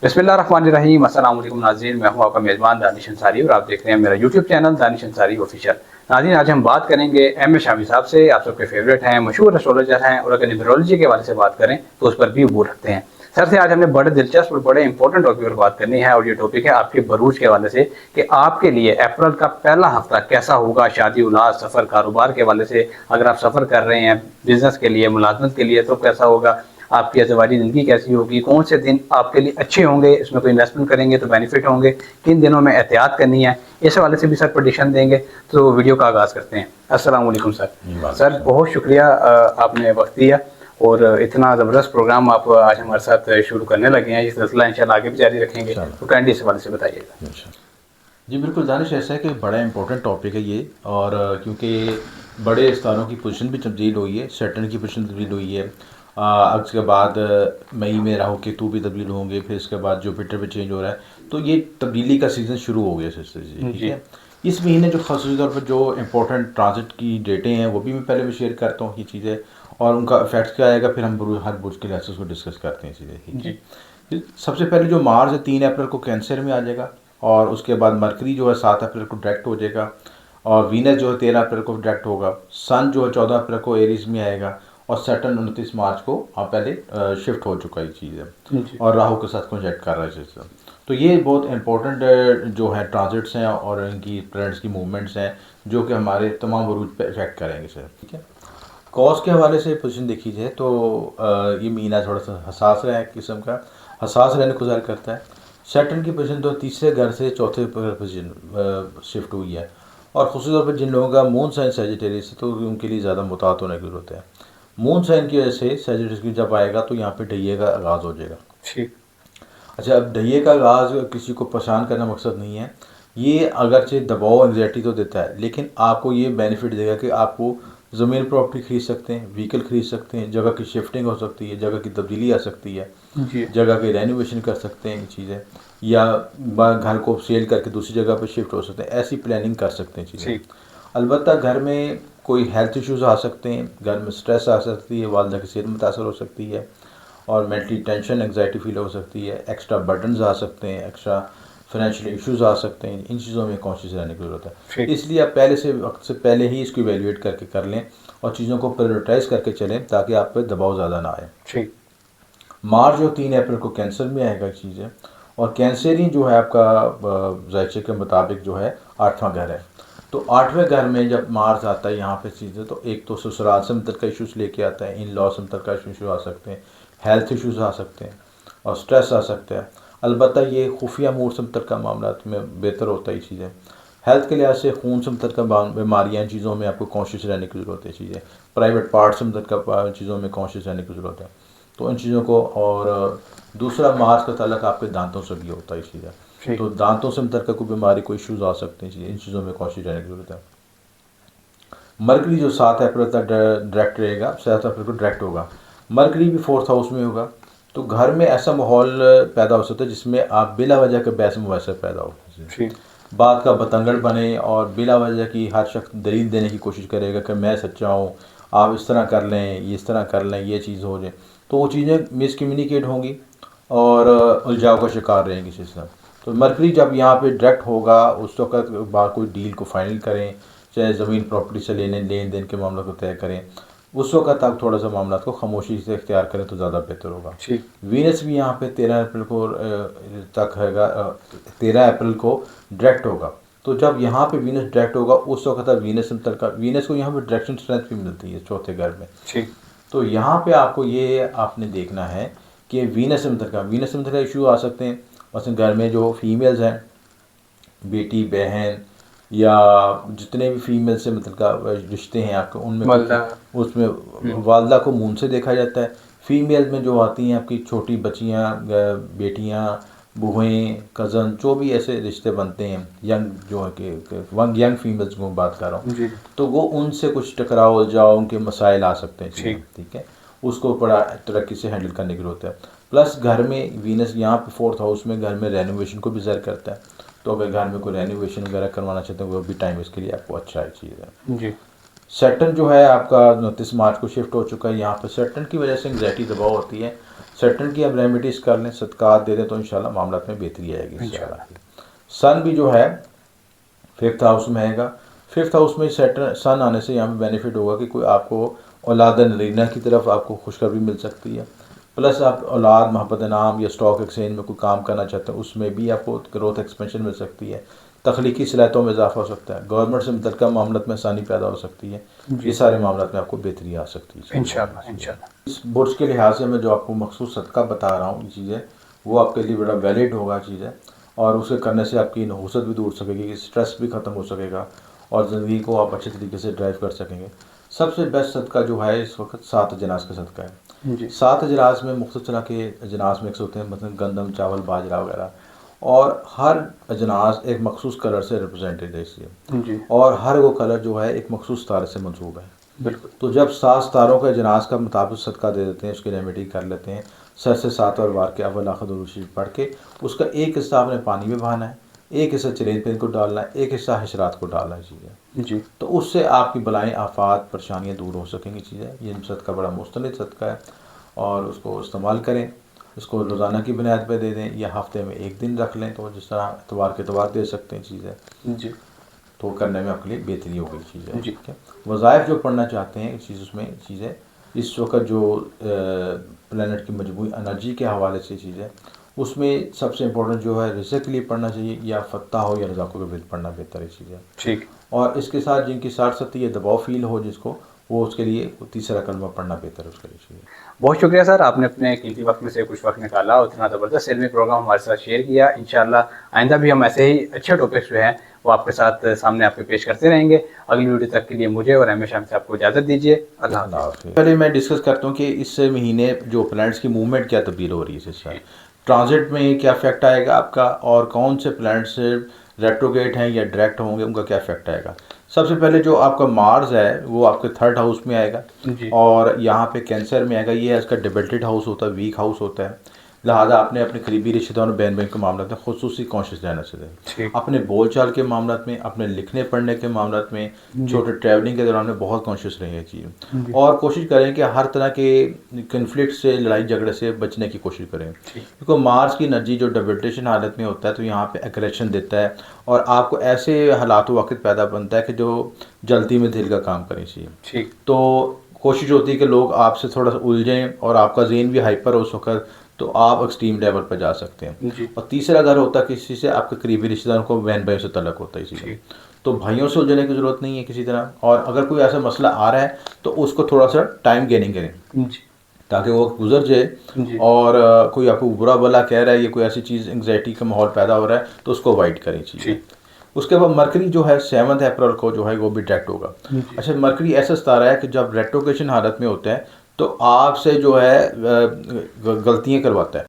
बिस्मिल्लाहिर्रहमानिर्रहीम। अस्सलाम वालेकुम नाज़रीन, मैं हूं आपका मेज़बान दानिश अंसारी और आप देख रहे हैं मेरा YouTube channel Danish Ansari official. नाज़रीन, आज हम बात करेंगे एम ए शामी साहब से। आप सबके फेवरेट हैं, मशहूर एस्ट्रोलॉजर हैं और अगर न्यूमरोलॉजी के हवाले से बात करें तो उस पर भी वो रखते हैं। सर से आज हमने बड़े दिलचस्प और बड़े इंपॉर्टेंट टॉपिक पर बात करनी है और ये टॉपिक है आपके बरूज के हवाले से कि आपके लिए अप्रैल का पहला हफ्ता कैसा होगा, शादी उलाद, सफ़र, कारोबार के हवाले से। अगर आप सफ़र कर रहे हैं बिजनेस के लिए, मुलाजमत के लिए, तो कैसा होगा, आपकी अज़वाजी ज़िंदगी कैसी होगी, कौन से दिन आपके लिए अच्छे होंगे, इसमें कोई इन्वेस्टमेंट करेंगे तो बेनिफिट होंगे, किन दिनों में एहतियात करनी है, इस हवाले से भी सर प्रेडिक्शन देंगे। तो वीडियो का आगाज़ करते हैं। अस्सलाम वालेकुम सर। सर बहुत शुक्रिया, आपने वक्त दिया और इतना ज़बरदस्त प्रोग्राम आप आज हमारे साथ शुरू करने लगे हैं। ये सिलसिला इंशाल्लाह आगे भी जारी रखेंगे, तो काइंडली इस हवाले से बताइएगा। जी बिल्कुल दानिश, ऐसा है कि बड़ा इंपॉर्टेंट टॉपिक है ये। और क्योंकि बड़े सितारों की पोजीशन भी तब्दील हुई है, सैटर्न की पोजीशन तब्दील हुई है। उसके बाद मई में राहु केतु भी तब्दील होंगे, फिर इसके बाद जुपिटर भी चेंज हो रहा है। तो ये तब्दीली का सीज़न शुरू हो गया सिस्टर जी, ठीक है। इस महीने जो खास तौर पर जो इंपॉर्टेंट ट्रांजिट की डेटें हैं वो भी मैं पहले भी शेयर करता हूँ ये चीज़ें, और उनका इफेक्ट क्या आएगा, फिर हम हर बुर्ज के लिहाज से उसको डिस्कस करते हैं चीज़ें, ठीक है। फिर सबसे पहले जो मार्च है 3 अप्रैल को कैंसर में आ जाएगा, और उसके बाद मरकरी जो है 7 अप्रैल को डायरेक्ट हो जाएगा, और वीनस जो है 13 अप्रैल को डायरेक्ट होगा। सन जो है 14 अप्रैल को एरीज में आएगा, और सैटर्न 29 मार्च को पहले शिफ्ट हो चुका ये चीज़ है, और राहु के साथ कंजक्ट कर रहा है सिस्टम। तो ये बहुत इंपॉर्टेंट जो है ट्रांजिट्स हैं और इनकी प्लैनेट्स की मूवमेंट्स हैं जो कि हमारे तमाम बरूज पे इफेक्ट करेंगे सर, ठीक है। कॉज के हवाले से पोजीशन देखी जाए तो ये महीना थोड़ा सा हसास है, किस्म का हसास रहने को गुजार करता है। सैटर्न की पोजीशन तो तीसरे घर से चौथे पोजीशन शिफ्ट हुई है, और ख़ुसूस तौर पर जिन लोगों का मून साइन सैजिटेरियस है तो उनके लिए ज़्यादा मुतात होने की ज़रूरत है। मून साइन की वजह से सैजिटेरियस की जब आएगा तो यहाँ पे डहिए का आगाज़ हो जाएगा। ठीक। अच्छा, अब डहिए का आगाज़ किसी को परेशान करना मकसद नहीं है। ये अगरचे दबाव एंग्जाइटी तो देता है, लेकिन आपको ये बेनिफिट देगा कि आपको ज़मीन प्रॉपर्टी खरीद सकते हैं, व्हीकल खरीद सकते हैं, जगह की शिफ्टिंग हो सकती है, जगह की तब्दीली आ सकती है, जगह की रेनोवेशन कर सकते हैं ये चीज़ें, या घर को सेल करके दूसरी जगह पर शिफ्ट हो सकते हैं, ऐसी प्लानिंग कर सकते हैं चीज़ें। अलबत्ता घर में कोई हेल्थ इश्यूज़ आ सकते हैं, घर में स्ट्रेस आ सकती है, वालदा की सेहत मुतासर हो सकती है, और मेंटली टेंशन एंग्जाइटी फील हो सकती है, एक्स्ट्रा बर्डन्स आ सकते हैं, एक्स्ट्रा फाइनेंशियल इश्यूज़ आ सकते हैं। इन चीज़ों में कॉन्शियस रहने की ज़रूरत है। इसलिए आप पहले से वक्त से पहले ही इसको इवेल्युएट करके कर लें और चीज़ों को प्रायोरिटाइज़ करके चलें ताकि आप पे दबाव ज़्यादा ना आए। मार्च और 3 अप्रैल को कैंसर में आएगा चीज़ें, और कैंसर ही जो है आपका जायचे के मुताबिक जो है 8वां घर है। तो 8वें घर में जब मार्च आता है यहाँ पे चीज़ें, तो एक तो ससुराल से मतलब का इशूज़ लेके आता है, इन लॉ से मतलब का इशू आ सकते हैं, हेल्थ इशूज़ आ सकते हैं, और स्ट्रेस आ सकता है। अलबत्ता ये खुफिया मूड से मतलब का मामला में बेहतर होता है ये चीज़ें। हेल्थ के लिहाज से खून से मतलब का बीमारियाँ, इन चीज़ों में आपको कॉन्शियस रहने की ज़रूरत है। चीज़ें प्राइवेट पार्ट से मतलब का चीज़ों में कॉन्शियस रहने की ज़रूरत है। तो इन चीज़ों को, और दूसरा मार्च का ताल्लुक आपके दांतों से भी होता है चीज़ें, तो दांतों से मतलब का कोई बीमारी, कोई इशूज़ आ सकते हैं चीज़ें, इन चीज़ों में कॉन्शियस रहने की ज़रूरत है। मरकरी जो 7 अप्रैल तक डायरेक्ट रहेगा, 7 अप्रैल को डायरेक्ट होगा। मरकरी भी 4th हाउस में होगा, तो घर में ऐसा माहौल पैदा हो सकता है जिसमें आप बिला वजह के बहस मुबहसा पैदा हो, बात का बतंगड़ बने, और बिला वजह की हर शख्स दलील देने की कोशिश करेगा कि मैं सच्चा हूँ, आप इस तरह कर लें, ये इस तरह कर लें, ये चीज़ हो जाए, तो वो चीज़ें मिसकम्युनिकेट होंगी और उलझाव का शिकार रहेंगी सिस्टम। तो मरकरी जब यहाँ पे डायरेक्ट होगा उस वक्त बाद कोई डील को फाइनल करें, चाहे ज़मीन प्रॉपर्टी से लेन देन के मामलों को तय करें, उस वक्त आप थोड़ा सा मामला को खामोशी से इख्तियार करें तो ज़्यादा बेहतर होगा। वीनस भी यहाँ पे 13 अप्रैल को तक हैगा, 13 अप्रैल को डायरेक्ट होगा। तो जब यहाँ पे वीनस डायरेक्ट होगा उस वक्त वीनस को यहाँ पे डायरेक्शन स्ट्रेंथ भी मिलती है 4थे घर में। तो यहाँ पे आपको ये आपने देखना है कि वीनस का इशू आ सकते हैं। मसलन घर में जो फीमेल्स हैं, बेटी बहन या जितने भी फीमेल से मतलब का रिश्ते हैं आपके, उनमें उसमें वालदा को मून से देखा जाता है। फीमेल में जो आती हैं आपकी छोटी बच्चियाँ, बेटियाँ, बुहें, कज़न, जो भी ऐसे रिश्ते बनते हैं, यंग जो है कि यंग फीमेल्स को बात कर रहा हूँ, तो वो उनसे कुछ टकराव जाओ, उनके मसाइल आ सकते हैं, ठीक है। उसको बड़ा तरक्की से हैंडल करने की ज़रूरत है। प्लस घर में वीनस यहाँ पे 4th हाउस में घर में रेनोवेशन को भी ज़र करता है, तो अगर घर में कोई रेनोवेशन वगैरह करवाना चाहते हैं वो भी टाइम इसके लिए आपको अच्छा है चीज़ है। सैटर्न जो है आपका 29 मार्च को शिफ्ट हो चुका है यहाँ पर। सैटर्न की वजह से एंग्जाइटी दबाव होती है। सैटर्न की आप रेमेडीज़ कर लें, सदक़ात दे दें तो इंशाल्लाह मामलात में बेहतरी आएगी इंशाल्लाह। सन भी जो है 5th हाउस में आएगा। 5th हाउस में सैटर्न सन आने से यहाँ पे बेनिफिट होगा कि कोई आपको औलाद नरीना की तरफ आपको खुशखबरी मिल सकती है। प्लस आप औलाद मोहब्बत नाम या स्टॉक एक्सचेंज में कोई काम करना चाहते हैं उसमें भी आपको ग्रोथ एक्सपेंशन मिल सकती है। तख्लीकी सलाहियतों में इजाफा हो सकता है। गवर्नमेंट से मुतल्लिक़ मामलों में आसानी पैदा हो सकती है। ये सारे मामलों में आपको बेहतरी आ सकती है इंशाल्लाह इंशाल्लाह। इस बुर्ज के लिहाज से मैं जो आपको मखसूस सदका बता रहा हूँ ये चीज़ें वो आपके लिए बड़ा वैलिड होगा चीज़ें, और उसे करने से आपकी नहुसत भी दूर सकेगी, स्ट्रेस भी ख़त्म हो सकेगा और ज़िंदगी को आप अच्छे तरीके से ड्राइव कर सकेंगे। सबसे बेस्ट सदका जो है इस वक्त 7 अजनास का सदका है। जी 7 अजनास में मुख्तलिफ तरह के अजनास मिक्स होते हैं, मतलब गंदम, चावल, बाजरा वगैरह, और हर अजनास एक मखसूस कलर से रिप्रेजेंटेड है इसलिए, जी और हर वो कलर जो है एक मखसूस तारे से मंसूब है। बिल्कुल। तो जब 7 तारों के अजनास का मुताबिक सदका दे देते हैं, उसकी रेमेडी कर लेते हैं, सर से 7 और बार के अव्वल आखिर दुरूद शरीफ पढ़ के उसका एक हिस्सा आपने पानी में बहाना है, एक हिस्सा चलेन पे को डालना है, एक हिस्सा हशरात को डालना है चीज़ें। जी तो उससे आपकी बलाएँ, आफात, परेशानियाँ दूर हो सकेंगी चीज़ें। ये सदका बड़ा मुस्तनिद सदका है और उसको इस्तेमाल करें। इसको रोज़ाना की बुनियाद पर दे दें या हफ्ते में एक दिन रख लें, तो जिस तरह इतवार के इतवार दे सकते हैं चीज़ें, जी तो करने में आपके लिए बेहतरी होगी चीज़ें। जी। ठीक है, वज़ाइफ जो पढ़ना चाहते हैं चीज़ उसमें चीज़ें इस वक्त जो प्लैनेट की मजमूई एनर्जी के हवाले से चीज़ें, उसमें सबसे इम्पोर्टेंट जो है रिज़्क़ के लिए पढ़ना चाहिए, या फत्ता हो या रज़ाक़ों के विरुद्ध पढ़ना बेहतर है चीज़ें। ठीक। और इसके साथ जिनकी 60-70 या दबाव फील हो जिसको, वो उसके लिए तीसरा कलमा पढ़ना बेहतर है उसके लिए चाहिए। बहुत शुक्रिया सर, आपने अपने कीमती वक्त में से कुछ वक्त निकाला और इतना ज़बरदस्त इल्मी प्रोग्राम हमारे साथ शेयर किया। इंशाल्लाह आइंदा भी हम ऐसे ही अच्छे टॉपिक्स जो हैं वो आपके साथ सामने आपके पेश करते रहेंगे। अगली वीडियो तक के लिए मुझे और एम ए शामी साहब को इजाज़त दीजिए। अल्लाह हाफ़िज़। पहले मैं डिस्कस करता हूँ कि इस महीने जो प्लैनेट्स की मूवमेंट क्या तब्दील हो रही है इस साल, ट्रांजिट में क्या इफेक्ट आएगा आपका, और कौन से प्लैनेट्स रेट्रोगेट हैं या डायरेक्ट होंगे, उनका क्या इफेक्ट आएगा। सबसे पहले जो आपका मार्स है वो आपके 3rd हाउस में आएगा जी और यहाँ पे कैंसर में आएगा। ये इसका डिबेटेड हाउस होता है, वीक हाउस होता है। लिहाजा आपने अपने करीबी रिश्तेदारों, बहन बहन के मामले में खुसूसी कॉन्शियस रहना चाहिए। ठीक। अपने बोलचाल के मामला में, अपने लिखने पढ़ने के मामला में, छोटे ट्रैवलिंग के दौरान में बहुत कॉन्शियस रहें चीज़, और कोशिश करें कि हर तरह के कन्फ्लिक्ट से, लड़ाई झगड़े से बचने की कोशिश करें, क्योंकि मार्स की एनर्जी जो डिबेटेशन हालत में होता है तो यहाँ पे एग्रेशन देता है और आपको ऐसे हालात वाक़ित पैदा बनता है कि जो जल्दी में दिल का काम करें चाहिए। ठीक। तो कोशिश होती है कि लोग आपसे थोड़ा सा उलझें और आपका ज़हन भी हाइपर हो वक्त, तो आप एक्सट्रीम लेवल पर जा सकते हैं। जी और तीसरा अगर होता है किसी से, आपके करीबी रिश्तेदारों को बहन भाइयों से तल्लुक़ होता है इसीलिए, तो भाइयों से उलझने की ज़रूरत नहीं है किसी तरह। और अगर कोई ऐसा मसला आ रहा है तो उसको थोड़ा सा टाइम गेनिंग करें जी ताकि वो गुजर जाए। और कोई आपको बुरा भला कह रहा है या कोई ऐसी चीज़, एंग्जाइटी का माहौल पैदा हो रहा है, तो उसको अवॉइड करें चीज़ें। उसके बाद मरकरी जो है 7 अप्रैल को जो है वो भी डायरेक्ट होगा। अच्छा, मरकरी ऐसा सितारा है कि जब रेट्रोगेशन हालत में होता है तो आपसे जो है गलतियाँ करवाता है।